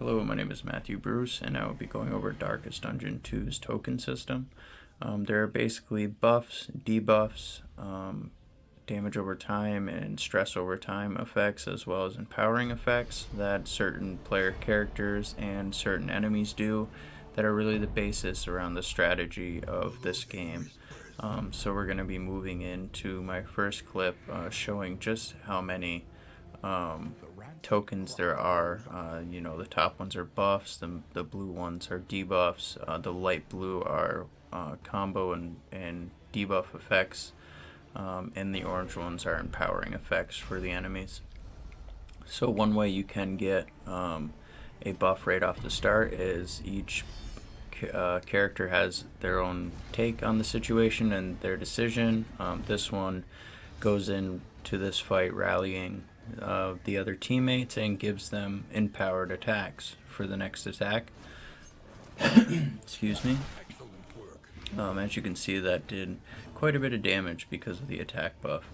Hello, my name is MatthewBruce, and I will be going over Darkest Dungeon 2's token system. There are basically buffs, debuffs, damage over time, and stress over time effects, as well as empowering effects that certain player characters and certain enemies do that are really the basis around the strategy of this game. So we're going to be moving into my first clip showing just how many tokens there are. The top ones are buffs, the blue ones are debuffs, the light blue are combo and debuff effects, and the orange ones are empowering effects for the enemies. So one way you can get a buff right off the start is each character has their own take on the situation and their decision. This one goes into this fight rallying the other teammates and gives them empowered attacks for the next attack. Excuse me. As you can see, that did quite a bit of damage because of the attack buff.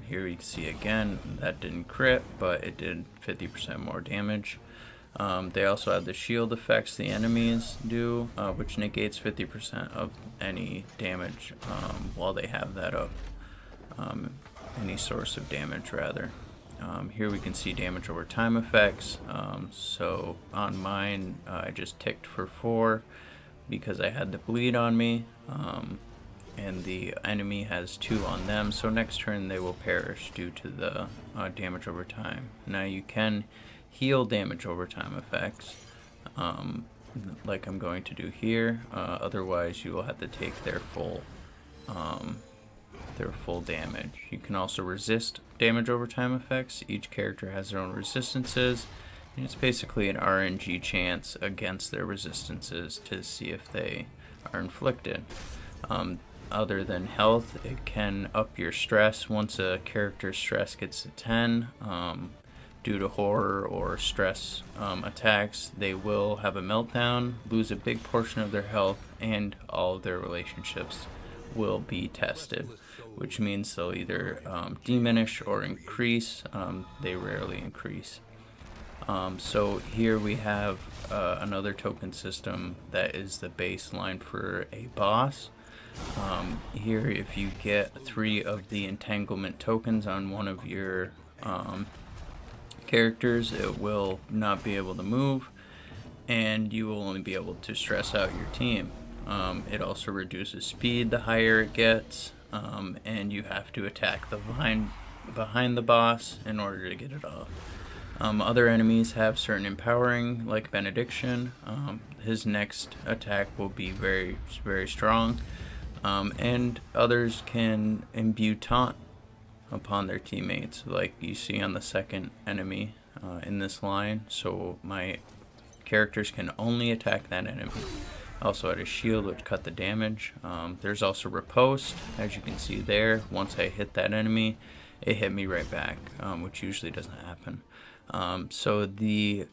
Here you can see again that didn't crit, but it did 50% more damage. They also have the shield effects the enemies do, which negates 50% of any damage while they have that up. Any source of damage rather. Here we can see damage over time effects. So on mine I just ticked for 4 because I had the bleed on me, and the enemy has 2 on them, so next turn they will perish due to the damage over time. Now you can heal damage over time effects like I'm going to do here, otherwise you will have to take their full damage. You can also resist damage over time effects. Each character has their own resistances, and it's basically an RNG chance against their resistances to see if they are inflicted. Other than health, it can up your stress. Once a character's stress gets to 10, due to horror or stress attacks, they will have a meltdown, lose a big portion of their health, and all of their relationships will be tested, which means they'll either diminish or increase. They rarely increase. So here we have another token system that is the baseline for a boss. Here, if you get 3 of the entanglement tokens on one of your characters, it will not be able to move, and you will only be able to stress out your team. It also reduces speed the higher it gets, and you have to attack the behind the boss in order to get it off. Other enemies have certain empowering, like Benediction. His next attack will be very, very strong, and others can imbue taunt upon their teammates, like you see on the second enemy in this line. So my characters can only attack that enemy. Also had a shield which cut the damage. There's also riposte, as you can see there. Once I hit that enemy, it hit me right back, which usually doesn't happen. So the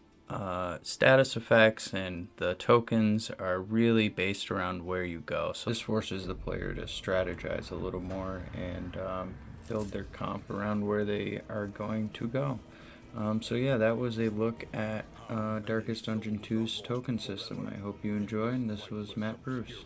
status effects and the tokens are really based around where you go. So this forces the player to strategize a little more and build their comp around where they are going to go. So yeah, that was a look at Darkest Dungeon 2's token system. I hope you enjoyed, and this was MatthewBruce.